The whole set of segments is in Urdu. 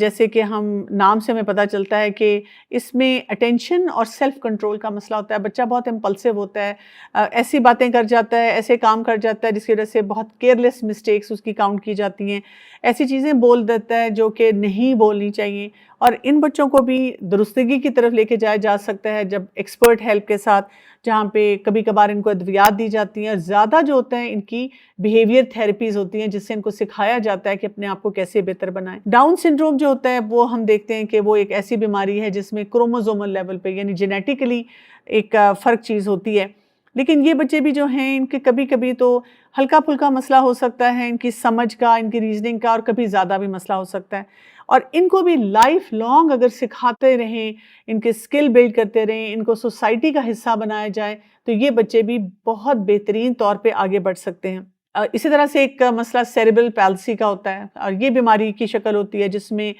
جیسے کہ ہم نام سے ہمیں پتہ چلتا ہے کہ اس میں اٹینشن اور سیلف کنٹرول کا مسئلہ ہوتا ہے. بچہ بہت امپلسو ہوتا ہے، ایسی باتیں کر جاتا ہے، ایسے کام کر جاتا ہے جس کی وجہ سے بہت کیئرلیس مسٹیکس اس کی کاؤنٹ کی جاتی ہیں، ایسی چیزیں بول دیتا ہے جو کہ نہیں بولنی چاہیے. اور ان بچوں کو بھی درستگی کی طرف لے کے جایا جا سکتا ہے جب ایکسپرٹ ہیلپ کے ساتھ، جہاں پہ کبھی کبھار ان کو ادویات دی جاتی ہیں، اور زیادہ جو ہوتا ہے ان کی بیہیویئر تھیراپیز ہوتی ہیں جس سے ان کو سکھایا جاتا ہے کہ اپنے آپ کو کیسے بہتر بنائیں. ڈاؤن سنڈروم جو ہوتا ہے وہ ہم دیکھتے ہیں کہ وہ ایک ایسی بیماری ہے جس میں کروموزومل لیول پہ یعنی جینیٹیکلی ایک فرق چیز ہوتی ہے. لیکن یہ بچے بھی جو ہیں ان کے کبھی کبھی تو ہلکا پھلکا مسئلہ ہو سکتا ہے، ان کی سمجھ کا، ان کی ریزننگ کا، اور کبھی زیادہ بھی مسئلہ ہو سکتا ہے. اور ان کو بھی لائف لانگ اگر سکھاتے رہیں، ان کے سکل بلڈ کرتے رہیں، ان کو سوسائٹی کا حصہ بنایا جائے تو یہ بچے بھی بہت بہترین طور پہ آگے بڑھ سکتے ہیں. اسی طرح سے ایک مسئلہ سیریبرل پیلسی کا ہوتا ہے، اور یہ بیماری کی شکل ہوتی ہے جس میں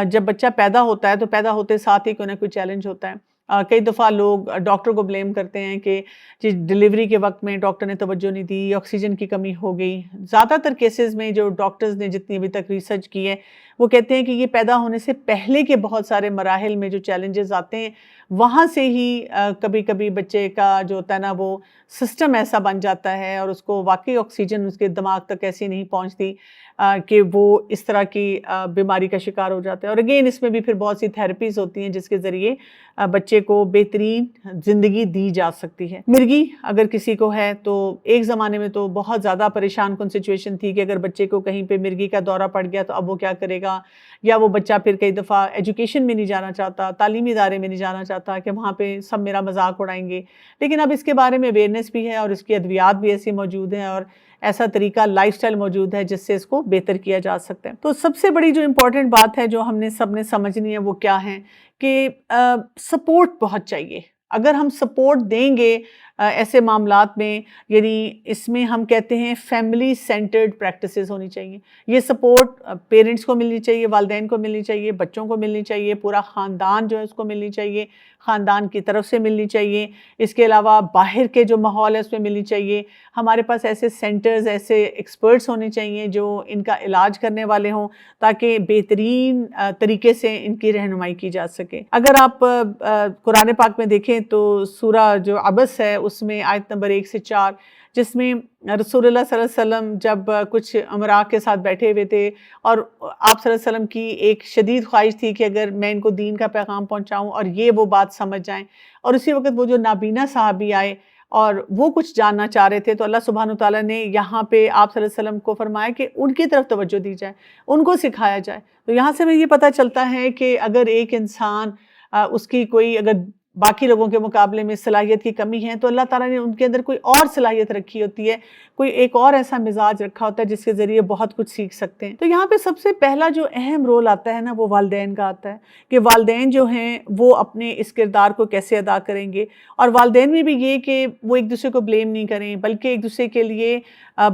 جب بچہ پیدا ہوتا ہے تو پیدا ہوتے ساتھ ہی کوئی نہ کوئی چیلنج ہوتا ہے. کئی دفعہ لوگ ڈاکٹر کو بلیم کرتے ہیں کہ جی ڈلیوری کے وقت میں ڈاکٹر نے توجہ نہیں دی، آکسیجن کی کمی ہو گئی. زیادہ تر کیسز میں جو ڈاکٹرز نے جتنی ابھی تک ریسرچ کی ہے وہ کہتے ہیں کہ یہ پیدا ہونے سے پہلے کے بہت سارے مراحل میں جو چیلنجز آتے ہیں وہاں سے ہی کبھی کبھی بچے کا جو ہوتا ہے نا وہ سسٹم ایسا بن جاتا ہے، اور اس کو واقعی آکسیجن اس کے دماغ تک ایسی نہیں پہنچتی کہ وہ اس طرح کی بیماری کا شکار ہو جاتا ہے. اور اگین اس میں بھی پھر بہت سی تھیراپیز ہوتی ہیں جس کے ذریعے بچے کو بہترین زندگی دی جا سکتی ہے. مرگی اگر کسی کو ہے تو ایک زمانے میں تو بہت زیادہ پریشان کن سچویشن تھی کہ اگر بچے کو کہیں پہ مرگی کا دورہ پڑ گیا تو اب وہ کیا کرے گا، یا وہ بچہ پھر کئی دفعہ ایجوکیشن میں نہیں جانا چاہتا، تعلیمی ادارے میں نہیں جانا چاہتا کہ وہاں پہ سب میرا مذاق اڑائیں گے. لیکن اب اس کے بارے میں اویئرنیس بھی ہے، اور اس کی ادویات بھی ایسی موجود ہیں، اور ایسا طریقہ لائف سٹائل موجود ہے جس سے اس کو بہتر کیا جا سکتا ہے. تو سب سے بڑی جو امپورٹنٹ بات ہے جو ہم نے سب نے سمجھنی ہے وہ کیا ہے کہ سپورٹ بہت چاہیے. اگر ہم سپورٹ دیں گے ایسے معاملات میں، یعنی اس میں ہم کہتے ہیں فیملی سینٹرڈ پریکٹسز ہونی چاہیے. یہ سپورٹ پیرنٹس کو ملنی چاہیے، والدین کو ملنی چاہیے، بچوں کو ملنی چاہیے، پورا خاندان جو ہے اس کو ملنی چاہیے، خاندان کی طرف سے ملنی چاہیے. اس کے علاوہ باہر کے جو ماحول ہے اس میں ملنی چاہیے. ہمارے پاس ایسے سینٹرز، ایسے ایکسپرٹس ہونے چاہیے جو ان کا علاج کرنے والے ہوں تاکہ بہترین طریقے سے ان کی رہنمائی کی جا سکے. اگر آپ قرآن پاک میں دیکھیں تو سورہ جو عبس ہے اس میں آیت نمبر 1 سے 4 جس میں رسول اللہ صلی اللہ علیہ وسلم جب کچھ امراء کے ساتھ بیٹھے ہوئے تھے، اور آپ صلی اللہ علیہ وسلم کی ایک شدید خواہش تھی کہ اگر میں ان کو دین کا پیغام پہنچاؤں اور یہ وہ بات سمجھ جائیں، اور اسی وقت وہ جو نابینا صحابی آئے اور وہ کچھ جاننا چاہ رہے تھے، تو اللہ سبحانہ وتعالیٰ نے یہاں پہ آپ صلی اللہ علیہ وسلم کو فرمایا کہ ان کی طرف توجہ دی جائے، ان کو سکھایا جائے. تو یہاں سے ہمیں یہ پتہ چلتا ہے کہ اگر ایک انسان اس کی کوئی اگر باقی لوگوں کے مقابلے میں صلاحیت کی کمی ہے تو اللہ تعالیٰ نے ان کے اندر کوئی اور صلاحیت رکھی ہوتی ہے، کوئی ایک اور ایسا مزاج رکھا ہوتا ہے جس کے ذریعے بہت کچھ سیکھ سکتے ہیں. تو یہاں پہ سب سے پہلا جو اہم رول آتا ہے نا وہ والدین کا آتا ہے کہ والدین جو ہیں وہ اپنے اس کردار کو کیسے ادا کریں گے. اور والدین میں بھی یہ کہ وہ ایک دوسرے کو بلیم نہیں کریں بلکہ ایک دوسرے کے لیے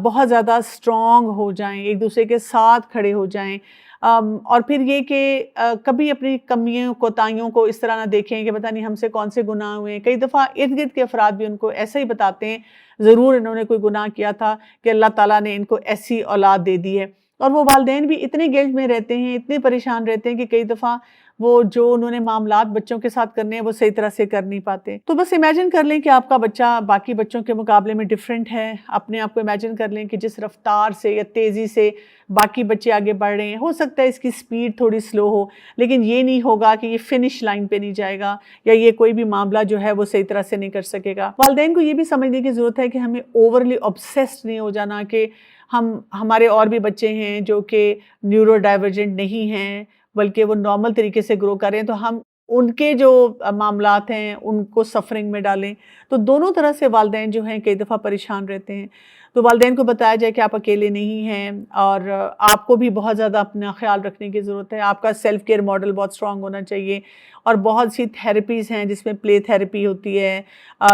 بہت زیادہ اسٹرانگ ہو جائیں، ایک دوسرے کے ساتھ کھڑے ہو جائیں. اور پھر یہ کہ کبھی اپنی کمیوں کوتاہیوں کو اس طرح نہ دیکھیں کہ پتہ نہیں ہم سے کون سے گناہ ہوئے ہیں. کئی دفعہ ارد گرد کے افراد بھی ان کو ایسا ہی بتاتے ہیں ضرور انہوں نے کوئی گناہ کیا تھا کہ اللہ تعالیٰ نے ان کو ایسی اولاد دے دی ہے. اور وہ والدین بھی اتنے گلٹ میں رہتے ہیں، اتنے پریشان رہتے ہیں کہ کئی دفعہ وہ جو انہوں نے معاملات بچوں کے ساتھ کرنے ہیں وہ صحیح طرح سے کر نہیں پاتے. تو بس امیجن کر لیں کہ آپ کا بچہ باقی بچوں کے مقابلے میں ڈیفرنٹ ہے. اپنے آپ کو امیجن کر لیں کہ جس رفتار سے یا تیزی سے باقی بچے آگے بڑھ رہے ہیں، ہو سکتا ہے اس کی سپیڈ تھوڑی سلو ہو، لیکن یہ نہیں ہوگا کہ یہ فنش لائن پہ نہیں جائے گا یا یہ کوئی بھی معاملہ جو ہے وہ صحیح طرح سے نہیں کر سکے گا. والدین کو یہ بھی سمجھنے کی ضرورت ہے کہ ہمیں اوورلی obsessed نہیں ہو جانا کہ ہمارے اور بھی بچے ہیں جو کہ نیورو ڈائیورجنٹ نہیں ہیں بلکہ وہ نارمل طریقے سے گرو کر رہے ہیں، تو ہم ان کے جو معاملات ہیں ان کو سفرنگ میں ڈالیں. تو دونوں طرح سے والدین جو ہیں کئی دفعہ پریشان رہتے ہیں. تو والدین کو بتایا جائے کہ آپ اکیلے نہیں ہیں اور آپ کو بھی بہت زیادہ اپنا خیال رکھنے کی ضرورت ہے. آپ کا سیلف کیئر ماڈل بہت اسٹرانگ ہونا چاہیے، اور بہت سی تھیراپیز ہیں جس میں پلے تھیراپی ہوتی ہے،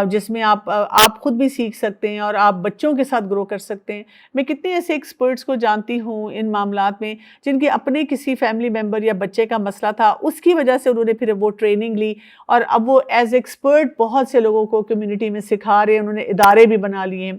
جس میں آپ خود بھی سیکھ سکتے ہیں اور آپ بچوں کے ساتھ گرو کر سکتے ہیں. میں کتنے ایسے ایکسپرٹس کو جانتی ہوں ان معاملات میں جن کے اپنے کسی فیملی ممبر یا بچے کا مسئلہ تھا، اس کی وجہ سے انہوں نے پھر وہ ٹریننگ لی اور اب وہ ایز ایکسپرٹ بہت سے لوگوں کو کمیونٹی میں سکھا رہے ہیں. انہوں نے ادارے بھی بنا لیے ہیں.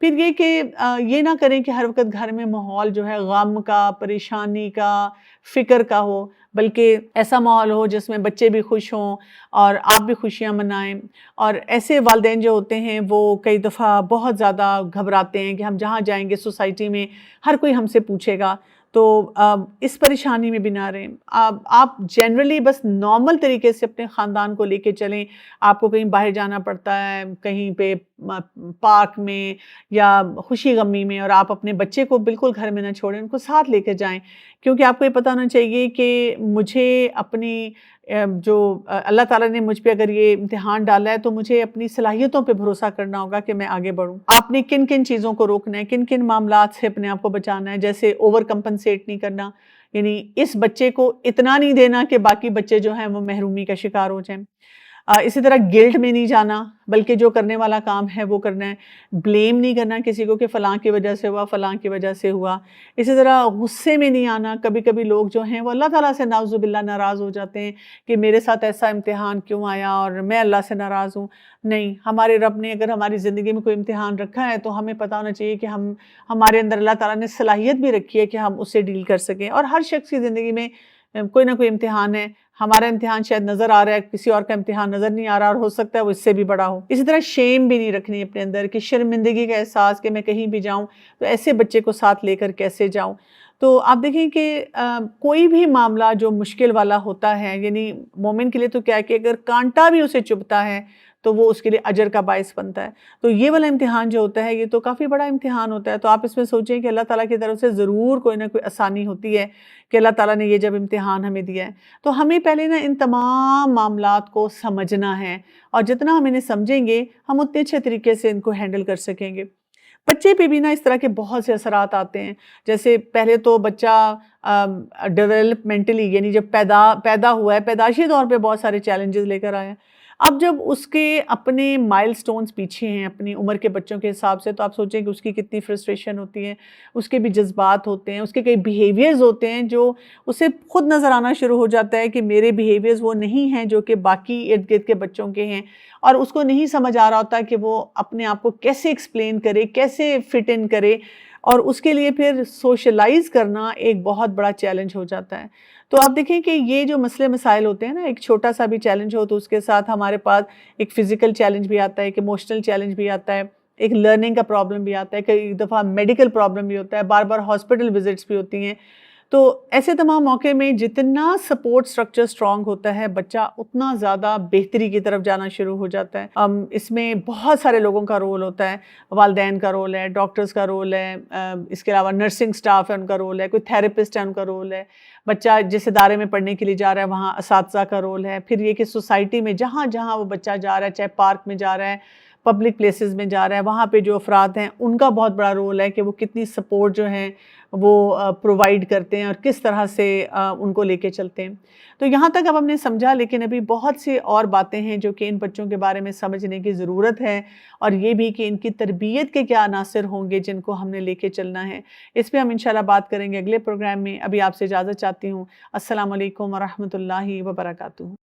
پھر یہ کہ یہ نہ کریں کہ ہر وقت گھر میں ماحول جو ہے غم کا، پریشانی کا، فکر کا ہو، بلکہ ایسا ماحول ہو جس میں بچے بھی خوش ہوں اور آپ بھی خوشیاں منائیں۔ اور ایسے والدین جو ہوتے ہیں وہ کئی دفعہ بہت زیادہ گھبراتے ہیں کہ ہم جہاں جائیں گے سوسائٹی میں ہر کوئی ہم سے پوچھے گا، تو اس پریشانی میں بھی نہ رہیں۔ آپ جنرلی بس نارمل طریقے سے اپنے خاندان کو لے کے چلیں۔ آپ کو کہیں باہر جانا پڑتا ہے، کہیں پہ پارک میں یا خوشی غمی میں، اور آپ اپنے بچے کو بالکل گھر میں نہ چھوڑیں، ان کو ساتھ لے کے جائیں، کیونکہ آپ کو یہ پتہ ہونا چاہیے کہ مجھے اپنی جو اللہ تعالیٰ نے مجھ پہ اگر یہ امتحان ڈالا ہے تو مجھے اپنی صلاحیتوں پہ بھروسہ کرنا ہوگا کہ میں آگے بڑھوں۔ آپ نے کن کن چیزوں کو روکنا ہے، کن کن معاملات سے اپنے آپ کو بچانا ہے، جیسے اوور کمپنسیٹ نہیں کرنا، یعنی اس بچے کو اتنا نہیں دینا کہ باقی بچے جو ہیں وہ محرومی کا شکار ہو جائیں۔ اسی طرح گلٹ میں نہیں جانا، بلکہ جو کرنے والا کام ہے وہ کرنا ہے۔ بلیم نہیں کرنا کسی کو کہ فلاں کی وجہ سے ہوا، فلاں کی وجہ سے ہوا۔ اسی طرح غصے میں نہیں آنا۔ کبھی کبھی لوگ جو ہیں وہ اللہ تعالیٰ سے نعوذ باللہ ناراض ہو جاتے ہیں کہ میرے ساتھ ایسا امتحان کیوں آیا اور میں اللہ سے ناراض ہوں۔ نہیں، ہمارے رب نے اگر ہماری زندگی میں کوئی امتحان رکھا ہے تو ہمیں پتہ ہونا چاہیے کہ ہمارے اندر اللہ تعالیٰ نے صلاحیت بھی رکھی ہے کہ ہم اس سے ڈیل کر سکیں۔ اور ہر شخص کی زندگی میں کوئی نہ کوئی امتحان ہے۔ ہمارا امتحان شاید نظر آ رہا ہے، کسی اور کا امتحان نظر نہیں آ رہا، اور ہو سکتا ہے وہ اس سے بھی بڑا ہو۔ اسی طرح شیم بھی نہیں رکھنی اپنے اندر کہ شرمندگی کا احساس کہ میں کہیں بھی جاؤں تو ایسے بچے کو ساتھ لے کر کیسے جاؤں۔ تو آپ دیکھیں کہ کوئی بھی معاملہ جو مشکل والا ہوتا ہے، یعنی مومن کے لیے تو کیا ہے کہ اگر کانٹا بھی اسے چبھتا ہے تو وہ اس کے لیے اجر کا باعث بنتا ہے۔ تو یہ والا امتحان جو ہوتا ہے یہ تو کافی بڑا امتحان ہوتا ہے، تو آپ اس میں سوچیں کہ اللہ تعالیٰ کی طرف سے ضرور کوئی نہ کوئی آسانی ہوتی ہے کہ اللہ تعالیٰ نے یہ جب امتحان ہمیں دیا ہے تو ہمیں پہلے نا ان تمام معاملات کو سمجھنا ہے، اور جتنا ہم انہیں سمجھیں گے ہم اتنے اچھے طریقے سے ان کو ہینڈل کر سکیں گے۔ بچے پہ بھی نا اس طرح کے بہت سے اثرات آتے ہیں، جیسے پہلے تو بچہ ڈیولپمنٹلی یعنی جب پیدا ہوا ہے، پیدائشی طور پہ بہت سارے چیلنجز لے کر آیا ہے۔ اب جب اس کے اپنے مائل سٹونز پیچھے ہیں اپنی عمر کے بچوں کے حساب سے، تو آپ سوچیں کہ اس کی کتنی فرسٹریشن ہوتی ہے، اس کے بھی جذبات ہوتے ہیں، اس کے کئی بیہیویئرز ہوتے ہیں جو اسے خود نظر آنا شروع ہو جاتا ہے کہ میرے بیہیویئرز وہ نہیں ہیں جو کہ باقی ارد گرد کے بچوں کے ہیں، اور اس کو نہیں سمجھ آ رہا ہوتا کہ وہ اپنے آپ کو کیسے ایکسپلین کرے، کیسے فٹ ان کرے، اور اس کے لیے پھر سوشلائز کرنا ایک بہت بڑا چیلنج ہو جاتا ہے۔ تو آپ دیکھیں کہ یہ جو مسئلے مسائل ہوتے ہیں نا، ایک چھوٹا سا بھی چیلنج ہو تو اس کے ساتھ ہمارے پاس ایک فزیکل چیلنج بھی آتا ہے، ایک ایموشنل چیلنج بھی آتا ہے، ایک لرننگ کا پرابلم بھی آتا ہے، کئی دفعہ میڈیکل پرابلم بھی ہوتا ہے، بار بار ہاسپٹل وزٹس بھی ہوتی ہیں۔ تو ایسے تمام موقع میں جتنا سپورٹ سٹرکچر سٹرونگ ہوتا ہے، بچہ اتنا زیادہ بہتری کی طرف جانا شروع ہو جاتا ہے۔ اس میں بہت سارے لوگوں کا رول ہوتا ہے، والدین کا رول ہے، ڈاکٹرز کا رول ہے، اس کے علاوہ نرسنگ سٹاف ہے ان کا رول ہے، کوئی تھیراپسٹ ہے ان کا رول ہے، بچہ جس ادارے میں پڑھنے کے لیے جا رہا ہے وہاں اساتذہ کا رول ہے، پھر یہ کہ سوسائٹی میں جہاں جہاں وہ بچہ جا رہا ہے، چاہے پارک میں جا رہا ہے، پبلک پلیسز میں جا رہا ہے، وہاں پہ جو افراد ہیں ان کا بہت بڑا رول ہے کہ وہ کتنی سپورٹ جو ہیں وہ پرووائڈ کرتے ہیں اور کس طرح سے ان کو لے کے چلتے ہیں۔ تو یہاں تک اب ہم نے سمجھا، لیکن ابھی بہت سی اور باتیں ہیں جو کہ ان بچوں کے بارے میں سمجھنے کی ضرورت ہے، اور یہ بھی کہ ان کی تربیت کے کیا عناصر ہوں گے جن کو ہم نے لے کے چلنا ہے۔ اس پہ ہم انشاءاللہ بات کریں گے اگلے پروگرام میں۔ ابھی آپ سے اجازت چاہتی ہوں۔ السلام علیکم ورحمۃ اللہ وبرکاتہ۔